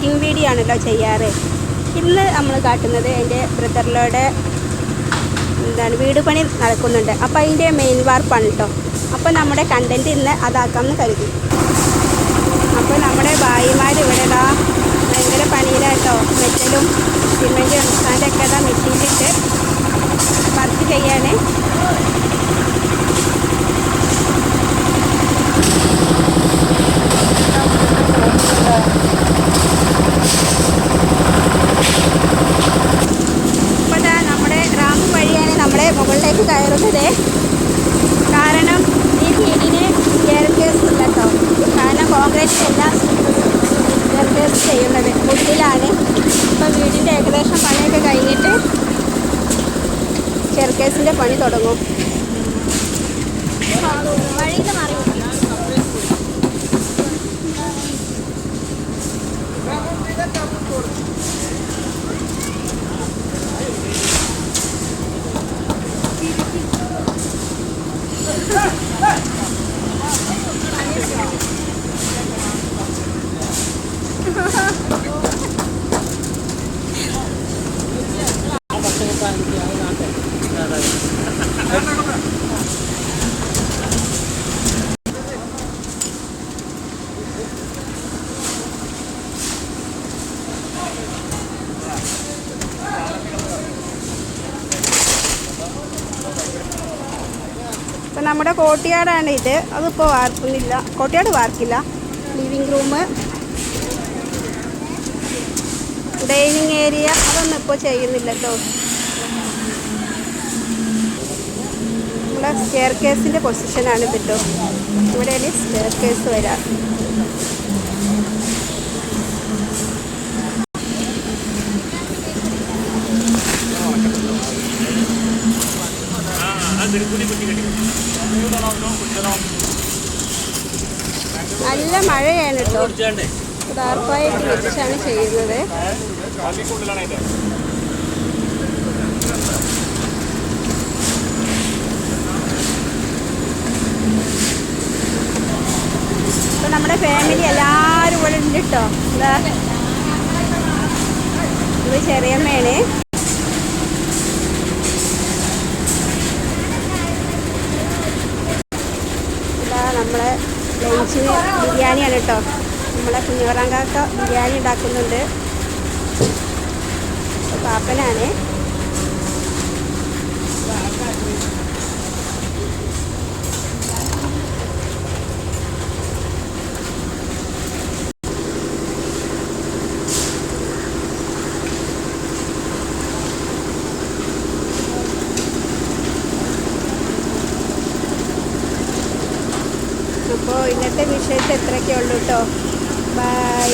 Cooking video ആണല്ലോ ചെയ്യാറ്. ഇന്ന് നമ്മൾ കാട്ടുന്നത് എൻ്റെ ബ്രദറിലൂടെ വീട് പണി നടക്കുന്നുണ്ട്. അപ്പോൾ അതിൻ്റെ മെയിൻ വാർപ്പാണ് കേട്ടോ. അപ്പോൾ നമ്മുടെ കണ്ടൻറ്റ് ഇന്ന് അതാക്കാമെന്ന് കരുതി. അപ്പോൾ നമ്മുടെ ഭായിമാർ ഇവിടെ ഭയങ്കര പണിയിലാട്ടോ. മെറ്റലും സിമെൻറ്റും സാൻഡൊക്കെ മെഷീനിലിട്ട് വർക്ക് ചെയ്യാണ്. അപ്പോൾ നമ്മുടെ റാമ്പ് വഴിയാണ് നമ്മുടെ മുകളിലേക്ക് കയറുന്നത്. കാരണം ഈ വീടിന് സ്റ്റെയർകേസ് ഇല്ല കേട്ടോ. കാരണം കോൺക്രീറ്റ് എല്ലാം സ്റ്റെയർകേസ് ചെയ്യുന്നത് വുഡിലാണ്. അപ്പോൾ വീടിൻ്റെ ഏകദേശം പണിയൊക്കെ കഴിഞ്ഞിട്ട് സ്റ്റെയർകേസിൻ്റെ പണി തുടങ്ങും. വഴിയിൽ മാറി ഇപ്പം നമ്മുടെ കോട്ടിയാടാണ് ഇത്. അതിപ്പോൾ വാർക്കുന്നില്ല, കോട്ടിയാട് വാർക്കില്ല. ലിവിങ് റൂം, ഡൈനിങ് ഏരിയ അതൊന്നും ഇപ്പോൾ ചെയ്യുന്നില്ല കേട്ടോ. നമ്മുടെ സ്റ്റെയർ കേസിൻ്റെ പൊസിഷനാണ് ഇത് കേട്ടോ. ഇവിടെയാണ് സ്റ്റെയർ കേസ് വരാം. നല്ല മഴയാണ് കേട്ടോ. ദാർപ്പായിട്ട് വെച്ചാണ് ചെയ്യുന്നത്. ഇപ്പൊ നമ്മുടെ ഫാമിലി എല്ലാവരും ഇവിടെ ഉണ്ട് കേട്ടോ. ഇത് ചെറിയമ്മയാണ്. നമ്മളെ ലഞ്ചിന് ബിരിയാണിയാണ് കേട്ടോ. നമ്മളെ കുഞ്ഞുറാങ്കാക്ക ബിരിയാണി ഉണ്ടാക്കുന്നുണ്ട്. പാപ്പനാണ്. അപ്പോൾ ഇന്നത്തെ വിഷയത്തെ എത്രയൊക്കെ ഉള്ളൂ കേട്ടോ. ബൈ.